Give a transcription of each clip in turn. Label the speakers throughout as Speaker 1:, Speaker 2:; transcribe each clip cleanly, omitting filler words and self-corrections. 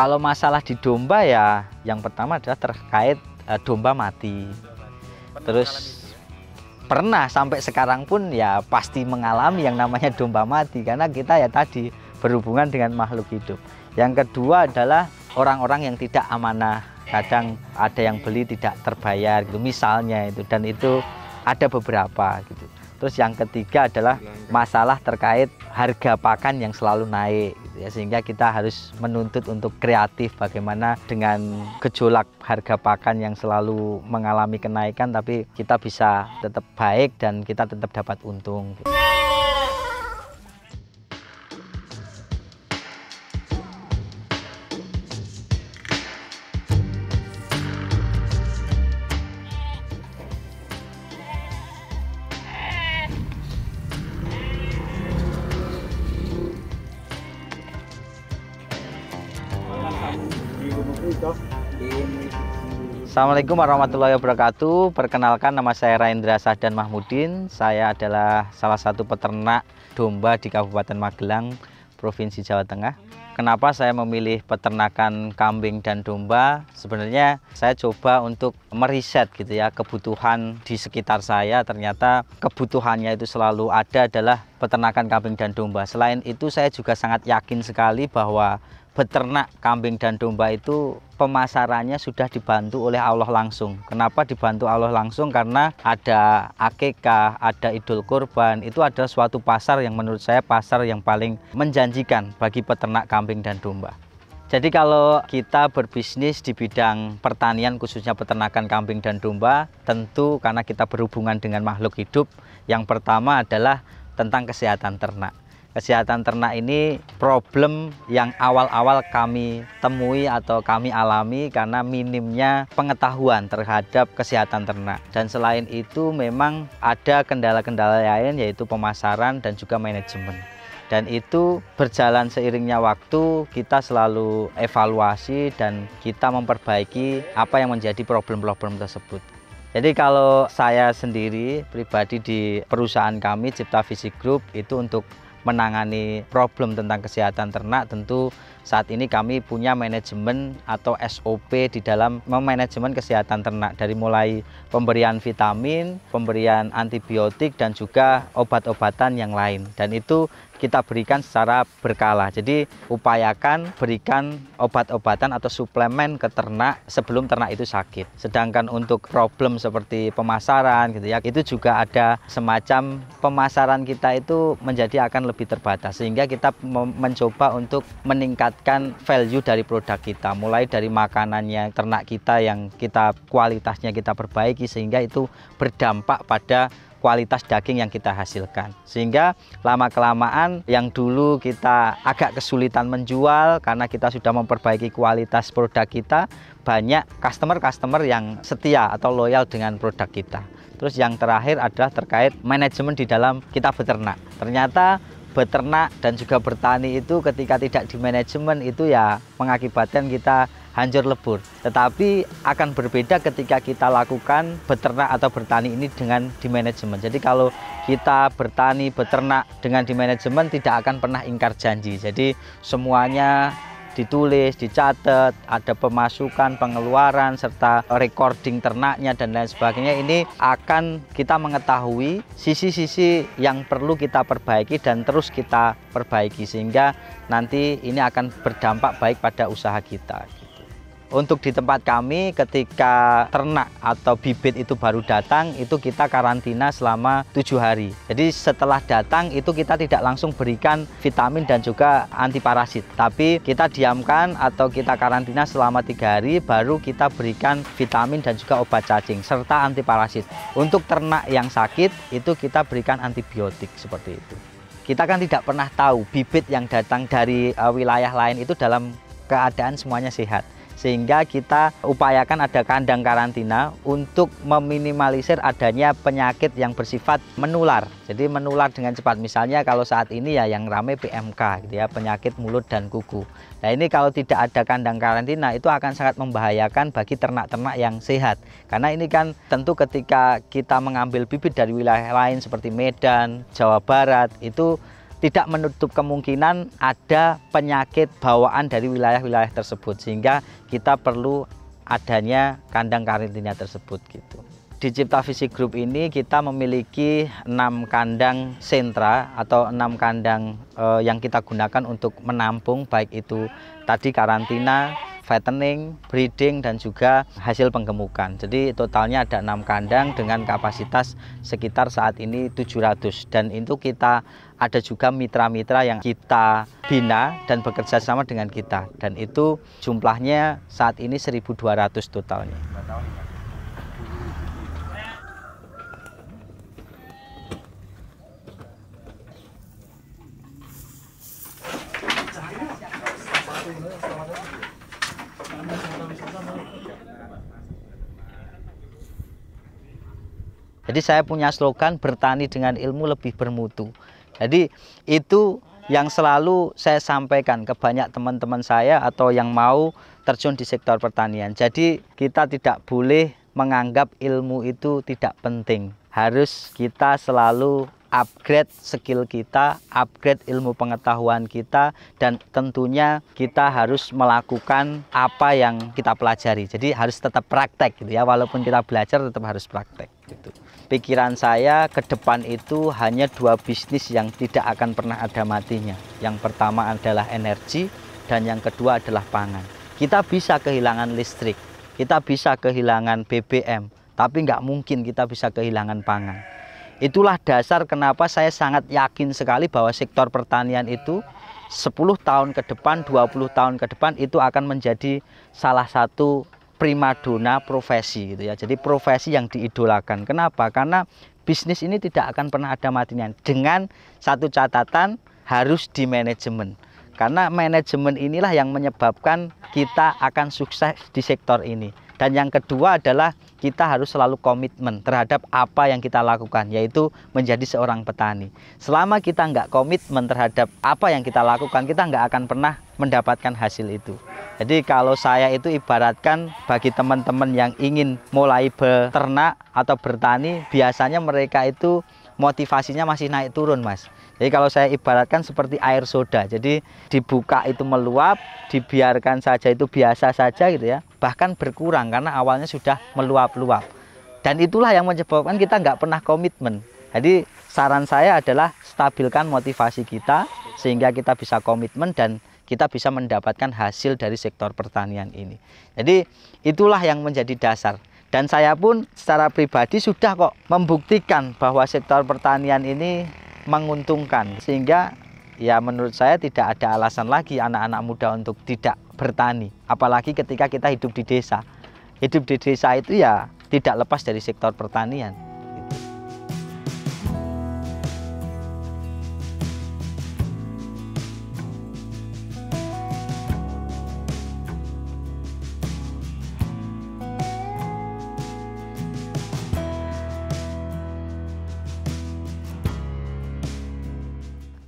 Speaker 1: Kalau masalah di domba ya, yang pertama adalah terkait domba mati. Terus pernah sampai sekarang pun ya pasti mengalami yang namanya domba mati, karena kita ya tadi berhubungan dengan makhluk hidup. Yang kedua adalah orang-orang yang tidak amanah. Kadang ada yang beli tidak terbayar gitu misalnya itu, dan itu ada beberapa gitu. Terus yang ketiga adalah masalah terkait harga pakan yang selalu naik gitu ya, sehingga kita harus menuntut untuk kreatif bagaimana dengan gejolak harga pakan yang selalu mengalami kenaikan, tapi kita bisa tetap baik dan kita tetap dapat untung gitu. Assalamualaikum warahmatullahi wabarakatuh. Perkenalkan, nama saya Raindra Sahdan Mahmudin. Saya adalah salah satu peternak domba di Kabupaten Magelang, Provinsi Jawa Tengah. Kenapa saya memilih peternakan kambing dan domba? Sebenarnya saya coba untuk meriset gitu ya, kebutuhan di sekitar saya. Ternyata kebutuhannya itu selalu ada adalah peternakan kambing dan domba. Selain itu saya juga sangat yakin sekali bahwa beternak kambing dan domba itu pemasarannya sudah dibantu oleh Allah langsung. Kenapa dibantu Allah langsung? Karena ada akikah, ada Idul Kurban. Itu adalah suatu pasar yang menurut saya pasar yang paling menjanjikan bagi peternak kambing dan domba. Jadi kalau kita berbisnis di bidang pertanian, khususnya peternakan kambing dan domba, tentu karena kita berhubungan dengan makhluk hidup, yang pertama adalah tentang kesehatan ternak. Kesehatan ternak ini problem yang awal-awal kami temui atau kami alami karena minimnya pengetahuan terhadap kesehatan ternak. Dan selain itu memang ada kendala-kendala lain, yaitu pemasaran dan juga manajemen. Dan itu berjalan seiringnya waktu, kita selalu evaluasi dan kita memperbaiki apa yang menjadi problem-problem tersebut. Jadi kalau saya sendiri pribadi di perusahaan kami Cipta Visi Group itu untuk menangani problem tentang kesehatan ternak, tentu saat ini kami punya manajemen atau SOP di dalam memanajemen kesehatan ternak, dari mulai pemberian vitamin, pemberian antibiotik dan juga obat-obatan yang lain, dan itu kita berikan secara berkala. Jadi upayakan berikan obat-obatan atau suplemen ke ternak sebelum ternak itu sakit. Sedangkan untuk problem seperti pemasaran gitu ya, itu juga ada semacam pemasaran kita itu menjadi akan lebih terbatas, sehingga kita mencoba untuk meningkatkan value dari produk kita, mulai dari makanannya ternak kita yang kita kualitasnya kita perbaiki, sehingga itu berdampak pada kualitas daging yang kita hasilkan. Sehingga lama-kelamaan yang dulu kita agak kesulitan menjual karena kita sudah memperbaiki kualitas produk kita, banyak customer yang setia atau loyal dengan produk kita. Terus yang terakhir adalah terkait manajemen di dalam kita beternak. Ternyata beternak dan juga bertani itu ketika tidak di manajemen itu ya mengakibatkan kita hancur lebur. Tetapi akan berbeda ketika kita lakukan beternak atau bertani ini dengan di manajemen. Jadi kalau kita bertani, beternak dengan di manajemen tidak akan pernah ingkar janji. Jadi semuanya ditulis, dicatat, ada pemasukan, pengeluaran, serta recording ternaknya dan lain sebagainya. Ini akan kita mengetahui sisi-sisi yang perlu kita perbaiki dan terus kita perbaiki, sehingga nanti ini akan berdampak baik pada usaha kita. Untuk di tempat kami, ketika ternak atau bibit itu baru datang, itu kita karantina selama 7 hari. Jadi setelah datang itu kita tidak langsung berikan vitamin dan juga antiparasit, tapi kita diamkan atau kita karantina selama 3 hari, baru kita berikan vitamin dan juga obat cacing serta antiparasit. Untuk ternak yang sakit itu kita berikan antibiotik seperti itu. Kita kan tidak pernah tahu bibit yang datang dari wilayah lain itu dalam keadaan semuanya sehat. Sehingga kita upayakan ada kandang karantina untuk meminimalisir adanya penyakit yang bersifat menular. Jadi menular dengan cepat. Misalnya kalau saat ini ya yang ramai PMK gitu ya, penyakit mulut dan kuku. Nah ini kalau tidak ada kandang karantina itu akan sangat membahayakan bagi ternak-ternak yang sehat. Karena ini kan tentu ketika kita mengambil bibit dari wilayah lain seperti Medan, Jawa Barat, itu tidak menutup kemungkinan ada penyakit bawaan dari wilayah-wilayah tersebut, sehingga kita perlu adanya kandang karantina tersebut gitu. Di Cipta Visi Group ini kita memiliki 6 kandang sentra atau 6 kandang yang kita gunakan untuk menampung baik itu tadi karantina, fattening, breeding, dan juga hasil penggemukan. Jadi totalnya ada 6 kandang dengan kapasitas sekitar saat ini 700, dan itu kita ada juga mitra-mitra yang kita bina dan bekerja sama dengan kita, dan itu jumlahnya saat ini 1.200 totalnya. Jadi saya punya slogan bertani dengan ilmu lebih bermutu. Jadi itu yang selalu saya sampaikan ke banyak teman-teman saya atau yang mau terjun di sektor pertanian. Jadi kita tidak boleh menganggap ilmu itu tidak penting. Harus kita selalu upgrade skill kita, upgrade ilmu pengetahuan kita, dan tentunya kita harus melakukan apa yang kita pelajari. Jadi harus tetap praktek gitu ya, walaupun kita belajar tetap harus praktek gitu. Pikiran saya ke depan itu hanya 2 bisnis yang tidak akan pernah ada matinya. Yang pertama adalah energi, dan yang kedua adalah pangan. Kita bisa kehilangan listrik, kita bisa kehilangan BBM, tapi nggak mungkin kita bisa kehilangan pangan. Itulah dasar kenapa saya sangat yakin sekali bahwa sektor pertanian itu 10 tahun ke depan, 20 tahun ke depan itu akan menjadi salah satu primadona profesi gitu ya. Jadi profesi yang diidolakan. Kenapa? Karena bisnis ini tidak akan pernah ada matinya. Dengan satu catatan, harus di manajemen. Karena manajemen inilah yang menyebabkan kita akan sukses di sektor ini. Dan yang kedua adalah kita harus selalu komitmen terhadap apa yang kita lakukan, yaitu menjadi seorang petani. Selama kita nggak komitmen terhadap apa yang kita lakukan, kita nggak akan pernah mendapatkan hasil itu. Jadi kalau saya itu ibaratkan bagi teman-teman yang ingin mulai beternak atau bertani, biasanya mereka itu motivasinya masih naik turun, Mas. Jadi kalau saya ibaratkan seperti air soda, jadi dibuka itu meluap, dibiarkan saja itu biasa saja gitu ya, bahkan berkurang karena awalnya sudah meluap-luap. Dan itulah yang menyebabkan kita nggak pernah komitmen. Jadi saran saya adalah stabilkan motivasi kita sehingga kita bisa komitmen dan kita bisa mendapatkan hasil dari sektor pertanian ini. Jadi itulah yang menjadi dasar. Dan saya pun secara pribadi sudah kok membuktikan bahwa sektor pertanian ini menguntungkan, sehingga ya menurut saya tidak ada alasan lagi anak-anak muda untuk tidak bertani, apalagi ketika kita hidup di desa. Hidup di desa itu ya tidak lepas dari sektor pertanian.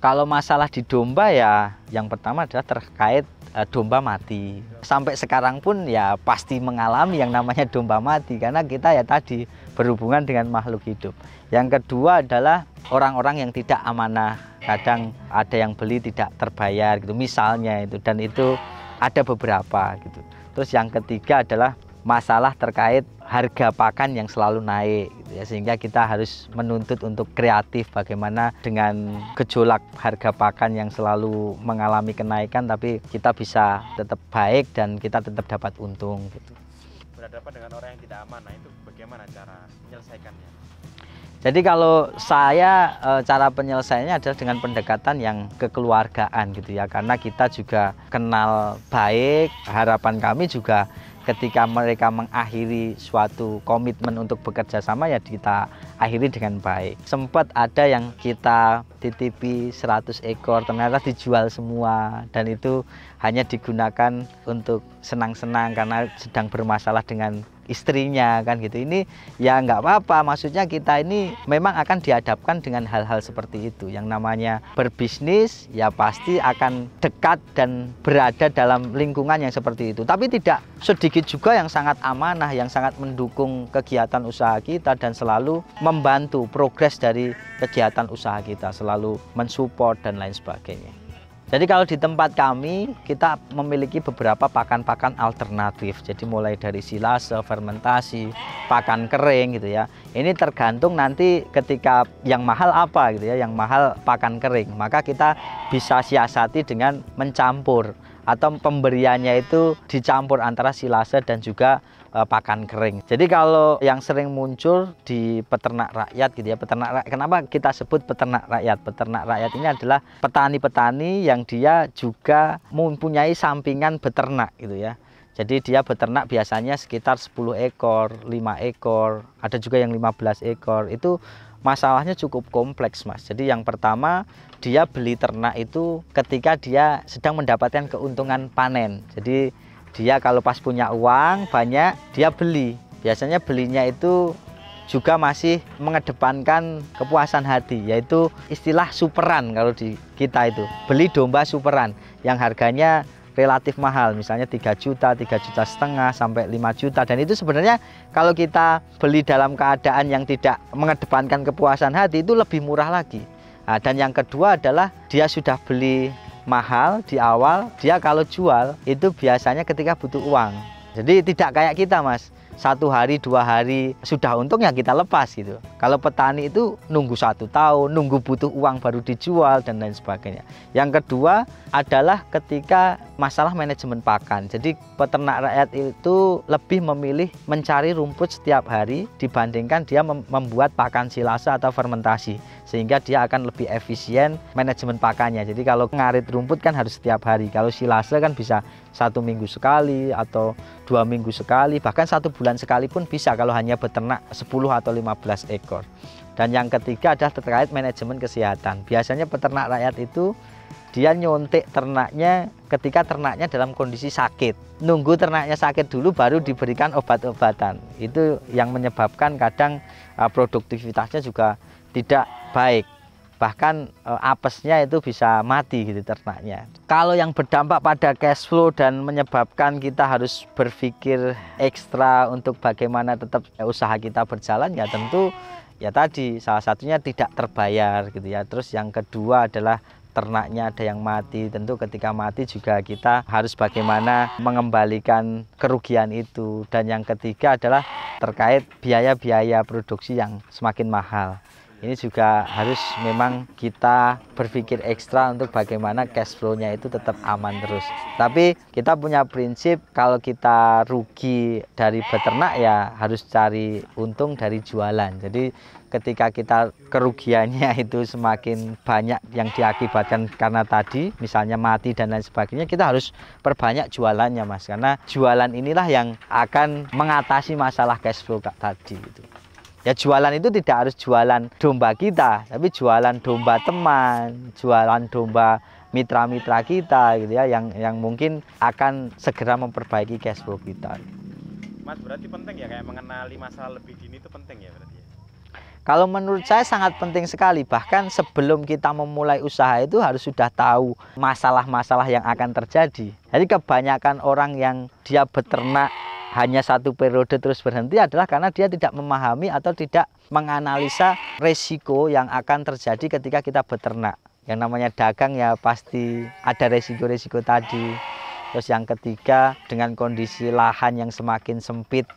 Speaker 1: Kalau masalah di domba ya yang pertama adalah terkait domba mati. Sampai sekarang pun ya pasti mengalami yang namanya domba mati karena kita ya tadi berhubungan dengan makhluk hidup. Yang kedua adalah orang-orang yang tidak amanah. Kadang ada yang beli tidak terbayar gitu misalnya itu, dan itu ada beberapa gitu. Terus yang ketiga adalah masalah terkait harga pakan yang selalu naik gitu ya, sehingga kita harus menuntut untuk kreatif bagaimana dengan gejolak harga pakan yang selalu mengalami kenaikan tapi kita bisa tetap baik dan kita tetap dapat untung gitu.
Speaker 2: Berhadapan dengan orang yang tidak aman, nah itu bagaimana cara menyelesaikannya?
Speaker 1: Jadi kalau saya cara penyelesaiannya adalah dengan pendekatan yang kekeluargaan gitu ya, karena kita juga kenal baik. Harapan kami juga ketika mereka mengakhiri suatu komitmen untuk bekerja sama ya kita akhiri dengan baik. Sempat ada yang kita titipi 100 ekor ternyata dijual semua, dan itu hanya digunakan untuk senang-senang karena sedang bermasalah dengan istrinya kan gitu. Ini ya nggak apa-apa, maksudnya kita ini memang akan dihadapkan dengan hal-hal seperti itu. Yang namanya berbisnis ya pasti akan dekat dan berada dalam lingkungan yang seperti itu. Tapi tidak sedikit juga yang sangat amanah, yang sangat mendukung kegiatan usaha kita dan selalu membantu progres dari kegiatan usaha kita, selalu mensupport dan lain sebagainya. Jadi kalau di tempat kami kita memiliki beberapa pakan-pakan alternatif. Jadi mulai dari silase, fermentasi, pakan kering gitu ya. Ini tergantung nanti ketika yang mahal apa gitu ya. Yang mahal pakan kering. Maka kita bisa siasati dengan mencampur atau pemberiannya itu dicampur antara silase dan juga pakan kering. Jadi kalau yang sering muncul di peternak rakyat gitu ya, peternak rakyat, kenapa kita sebut peternak rakyat? Peternak rakyat ini adalah petani-petani yang dia juga mempunyai sampingan beternak gitu ya. Jadi dia beternak biasanya sekitar 10 ekor, 5 ekor, ada juga yang 15 ekor. Itu masalahnya cukup kompleks, Mas. Jadi yang pertama, dia beli ternak itu ketika dia sedang mendapatkan keuntungan panen. Jadi dia kalau pas punya uang banyak, dia beli. Biasanya belinya itu juga masih mengedepankan kepuasan hati, yaitu istilah superan kalau di kita itu. Beli domba superan yang harganya relatif mahal, misalnya 3 juta, 3,5 juta sampai 5 juta. Dan itu sebenarnya kalau kita beli dalam keadaan yang tidak mengedepankan kepuasan hati itu lebih murah lagi. Nah, dan yang kedua adalah dia sudah beli mahal di awal, dia kalau jual itu biasanya ketika butuh uang. Jadi tidak kayak kita, Mas. 1 hari 2 hari sudah untung ya kita lepas gitu. Kalau petani itu nunggu 1 tahun, nunggu butuh uang baru dijual dan lain sebagainya. Yang kedua adalah ketika masalah manajemen pakan. Jadi peternak rakyat itu lebih memilih mencari rumput setiap hari dibandingkan dia membuat pakan silase atau fermentasi, sehingga dia akan lebih efisien manajemen pakannya. Jadi kalau ngarit rumput kan harus setiap hari, kalau silase kan bisa 1 minggu sekali atau 2 minggu sekali, bahkan 1 bulan sekali pun bisa kalau hanya beternak 10 atau 15 ekor. Dan yang ketiga adalah terkait manajemen kesehatan. Biasanya peternak rakyat itu dia nyuntik ternaknya ketika ternaknya dalam kondisi sakit. Nunggu ternaknya sakit dulu baru diberikan obat-obatan. Itu yang menyebabkan kadang produktivitasnya juga tidak baik. Bahkan apesnya itu bisa mati gitu ternaknya. Kalau yang berdampak pada cash flow dan menyebabkan kita harus berpikir ekstra untuk bagaimana tetap usaha kita berjalan, ya tentu ya tadi salah satunya tidak terbayar gitu ya. Terus yang kedua adalah ternaknya ada yang mati. Tentu ketika mati juga kita harus bagaimana mengembalikan kerugian itu. Dan yang ketiga adalah terkait biaya-biaya produksi yang semakin mahal. Ini juga harus memang kita berpikir ekstra untuk bagaimana cash flow-nya itu tetap aman terus. Tapi kita punya prinsip kalau kita rugi dari beternak ya harus cari untung dari jualan. Jadi ketika kita kerugiannya itu semakin banyak yang diakibatkan karena tadi misalnya mati dan lain sebagainya, kita harus perbanyak jualannya, Mas. Karena jualan inilah yang akan mengatasi masalah cash flow tadi itu. Ya jualan itu tidak harus jualan domba kita, tapi jualan domba teman, jualan domba mitra-mitra kita gitu ya, yang mungkin akan segera memperbaiki cash flow kita.
Speaker 2: Mas, berarti penting ya kayak mengenali masalah lebih dini itu penting ya berarti ya?
Speaker 1: Kalau menurut saya sangat penting sekali, bahkan sebelum kita memulai usaha itu harus sudah tahu masalah-masalah yang akan terjadi. Jadi kebanyakan orang yang dia beternak hanya 1 periode terus berhenti adalah karena dia tidak memahami atau tidak menganalisa resiko yang akan terjadi ketika kita beternak. Yang namanya dagang ya pasti ada resiko-resiko tadi. Terus yang ketiga, dengan kondisi lahan yang semakin sempit,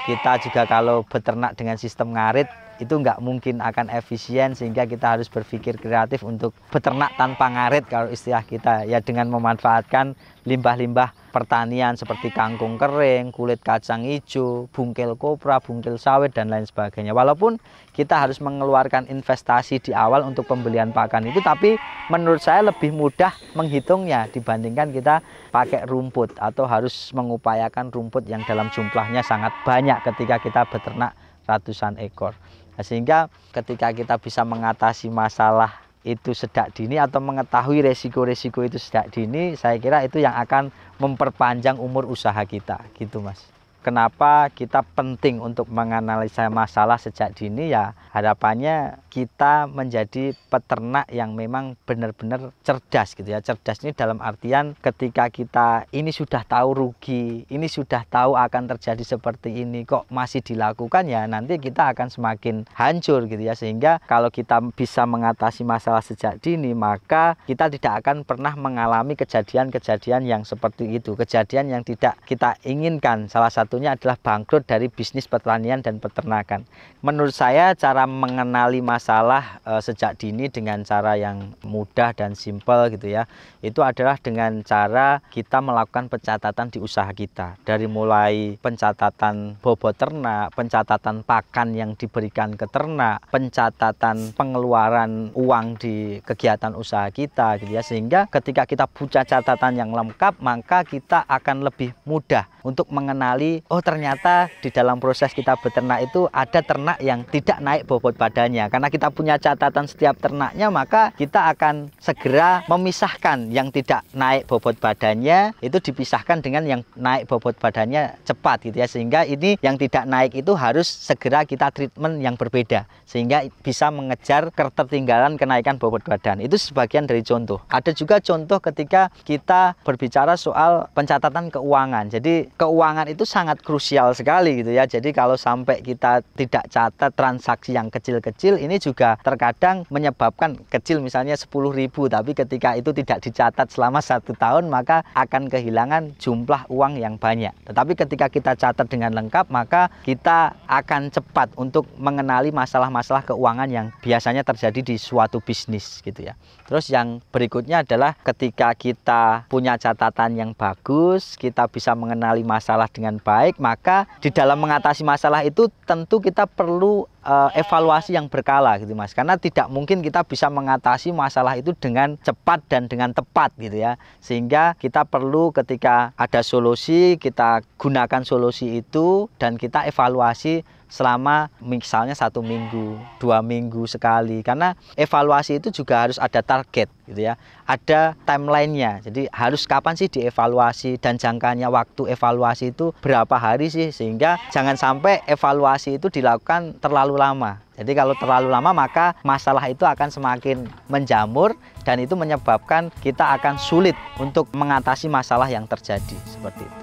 Speaker 1: kita juga kalau beternak dengan sistem ngarit itu nggak mungkin akan efisien, sehingga kita harus berpikir kreatif untuk beternak tanpa ngarit kalau istilah kita ya, dengan memanfaatkan limbah-limbah pertanian seperti kangkung kering, kulit kacang hijau, bungkil kopra, bungkil sawit dan lain sebagainya. Walaupun kita harus mengeluarkan investasi di awal untuk pembelian pakan itu, tapi menurut saya lebih mudah menghitungnya dibandingkan kita pakai rumput atau harus mengupayakan rumput yang dalam jumlahnya sangat banyak ketika kita beternak ratusan ekor. Nah, sehingga ketika kita bisa mengatasi masalah itu sejak dini atau mengetahui resiko-resiko itu sejak dini, saya kira itu yang akan memperpanjang umur usaha kita gitu, Mas. Kenapa kita penting untuk menganalisa masalah sejak dini? Ya harapannya kita menjadi peternak yang memang benar-benar cerdas gitu ya. Cerdas ini dalam artian ketika kita ini sudah tahu rugi, ini sudah tahu akan terjadi seperti ini, kok masih dilakukan, ya nanti kita akan semakin hancur gitu ya. Sehingga kalau kita bisa mengatasi masalah sejak dini, maka kita tidak akan pernah mengalami kejadian-kejadian yang seperti itu, kejadian yang tidak kita inginkan. Salah satunya adalah bangkrut dari bisnis pertanian dan peternakan. Menurut saya cara mengenali masalah sejak dini dengan cara yang mudah dan simpel gitu ya, itu adalah dengan cara kita melakukan pencatatan di usaha kita. Dari mulai pencatatan bobot ternak, pencatatan pakan yang diberikan ke ternak, pencatatan pengeluaran uang di kegiatan usaha kita gitu ya. Sehingga ketika kita punya catatan yang lengkap, maka kita akan lebih mudah untuk mengenali, oh ternyata di dalam proses kita beternak itu ada ternak yang tidak naik bobot badannya. Karena kita punya catatan setiap ternaknya, maka kita akan segera memisahkan yang tidak naik bobot badannya, itu dipisahkan dengan yang naik bobot badannya cepat gitu ya. Sehingga ini yang tidak naik itu harus segera kita treatment yang berbeda, sehingga bisa mengejar ketertinggalan kenaikan bobot badan. Itu sebagian dari contoh. Ada juga contoh ketika kita berbicara soal pencatatan keuangan. Jadi keuangan itu sangat krusial sekali gitu ya. Jadi kalau sampai kita tidak catat transaksi yang kecil-kecil, ini juga terkadang menyebabkan kecil, misalnya 10.000, tapi ketika itu tidak dicatat selama 1 tahun, maka akan kehilangan jumlah uang yang banyak. Tetapi ketika kita catat dengan lengkap, maka kita akan cepat untuk mengenali masalah-masalah keuangan yang biasanya terjadi di suatu bisnis gitu ya. Terus yang berikutnya adalah ketika kita punya catatan yang bagus, kita bisa mengenali masalah dengan baik, maka di dalam mengatasi masalah itu tentu kita perlu evaluasi yang berkala gitu Mas. Karena tidak mungkin kita bisa mengatasi masalah itu dengan cepat dan dengan tepat gitu ya. Sehingga kita perlu ketika ada solusi, kita gunakan solusi itu dan kita evaluasi selama misalnya 1 minggu, 2 minggu sekali. Karena evaluasi itu juga harus ada target gitu ya, ada timelinenya. Jadi harus kapan sih dievaluasi dan jangkanya waktu evaluasi itu berapa hari sih, sehingga jangan sampai evaluasi itu dilakukan terlalu lama. Jadi kalau terlalu lama, maka masalah itu akan semakin menjamur dan itu menyebabkan kita akan sulit untuk mengatasi masalah yang terjadi seperti itu.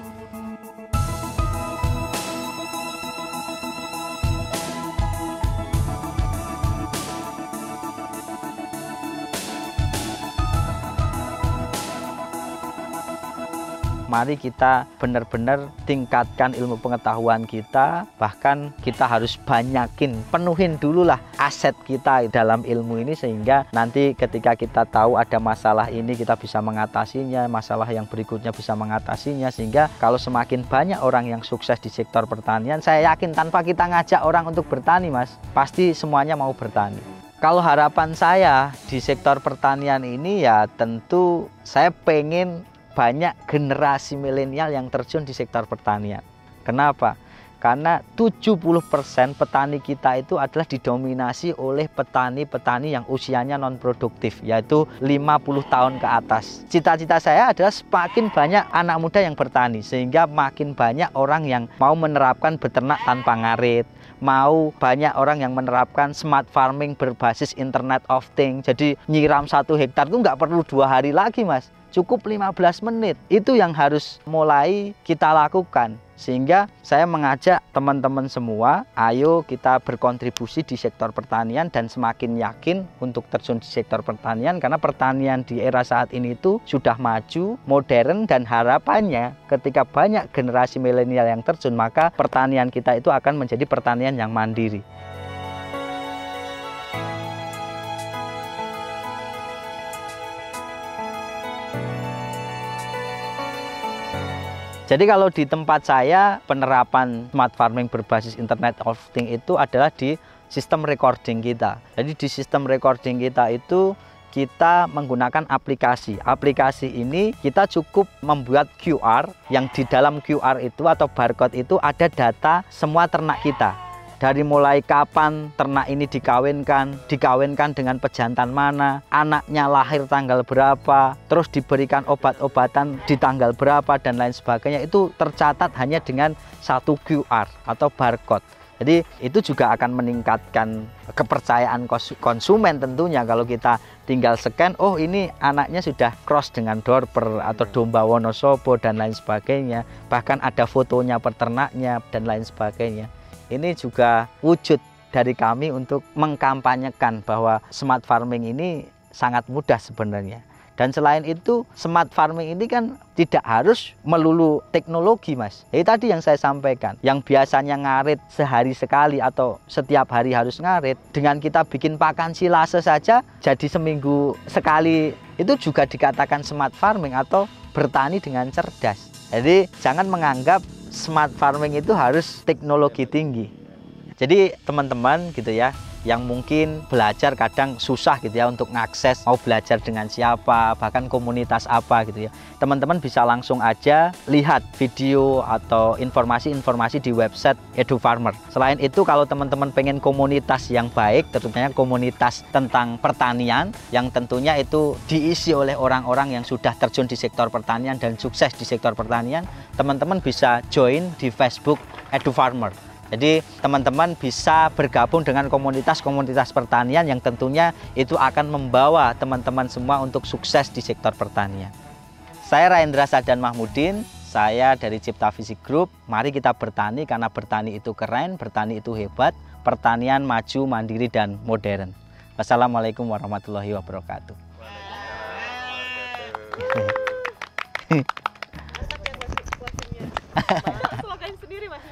Speaker 1: Mari kita benar-benar tingkatkan ilmu pengetahuan kita, bahkan kita harus penuhin dululah aset kita dalam ilmu ini, sehingga nanti ketika kita tahu ada masalah ini kita bisa mengatasinya, masalah yang berikutnya bisa mengatasinya. Sehingga kalau semakin banyak orang yang sukses di sektor pertanian, saya yakin tanpa kita ngajak orang untuk bertani Mas, pasti semuanya mau bertani. Kalau harapan saya di sektor pertanian ini ya tentu saya pengen banyak generasi milenial yang terjun di sektor pertanian. Kenapa? Karena 70% petani kita itu adalah didominasi oleh petani-petani yang usianya non-produktif, yaitu 50 tahun ke atas. Cita-cita saya adalah semakin banyak anak muda yang bertani, sehingga makin banyak orang yang mau menerapkan beternak tanpa ngarit, mau banyak orang yang menerapkan smart farming berbasis Internet of Things. Jadi nyiram 1 hektar itu nggak perlu 2 hari lagi Mas, cukup 15 menit. Itu yang harus mulai kita lakukan. Sehingga saya mengajak teman-teman semua, ayo kita berkontribusi di sektor pertanian dan semakin yakin untuk terjun di sektor pertanian. Karena pertanian di era saat ini itu sudah maju, modern, dan harapannya ketika banyak generasi milenial yang terjun, maka pertanian kita itu akan menjadi pertanian yang mandiri. Jadi kalau di tempat saya penerapan smart farming berbasis Internet of Things itu adalah di sistem recording kita. Jadi di sistem recording kita itu kita menggunakan aplikasi. Aplikasi ini kita cukup membuat QR yang di dalam QR itu atau barcode itu ada data semua ternak kita. dari mulai kapan ternak ini dikawinkan dengan pejantan mana, anaknya lahir tanggal berapa, terus diberikan obat-obatan di tanggal berapa dan lain sebagainya, itu tercatat hanya dengan satu QR atau barcode. Jadi itu juga akan meningkatkan kepercayaan konsumen tentunya kalau kita tinggal scan, oh ini anaknya sudah cross dengan Dorper atau domba Wonosobo dan lain sebagainya. Bahkan ada fotonya peternaknya dan lain sebagainya. Ini juga wujud dari kami untuk mengkampanyekan bahwa smart farming ini sangat mudah sebenarnya. Dan selain itu, smart farming ini kan tidak harus melulu teknologi, Mas. Itu tadi yang saya sampaikan. Yang biasanya ngarit sehari sekali atau setiap hari harus ngarit, dengan kita bikin pakan silase saja jadi seminggu sekali, itu juga dikatakan smart farming atau bertani dengan cerdas. Jadi jangan menganggap smart farming itu harus teknologi tinggi. Jadi teman-teman gitu ya, yang mungkin belajar kadang susah gitu ya untuk ngakses mau belajar dengan siapa, bahkan komunitas apa gitu ya. Teman-teman bisa langsung aja lihat video atau informasi-informasi di website EduFarmer. Selain itu, kalau teman-teman pengen komunitas yang baik, tentunya komunitas tentang pertanian yang tentunya itu diisi oleh orang-orang yang sudah terjun di sektor pertanian dan sukses di sektor pertanian, teman-teman bisa join di Facebook EduFarmer. Jadi teman-teman bisa bergabung dengan komunitas-komunitas pertanian yang tentunya itu akan membawa teman-teman semua untuk sukses di sektor pertanian. Saya Raindra Sadan Mahmudin, saya dari Cipta Visi Group. Mari kita bertani karena bertani itu keren, bertani itu hebat, pertanian maju, mandiri, dan modern. Wassalamualaikum warahmatullahi wabarakatuh.
Speaker 3: Slogan sendiri, Mas.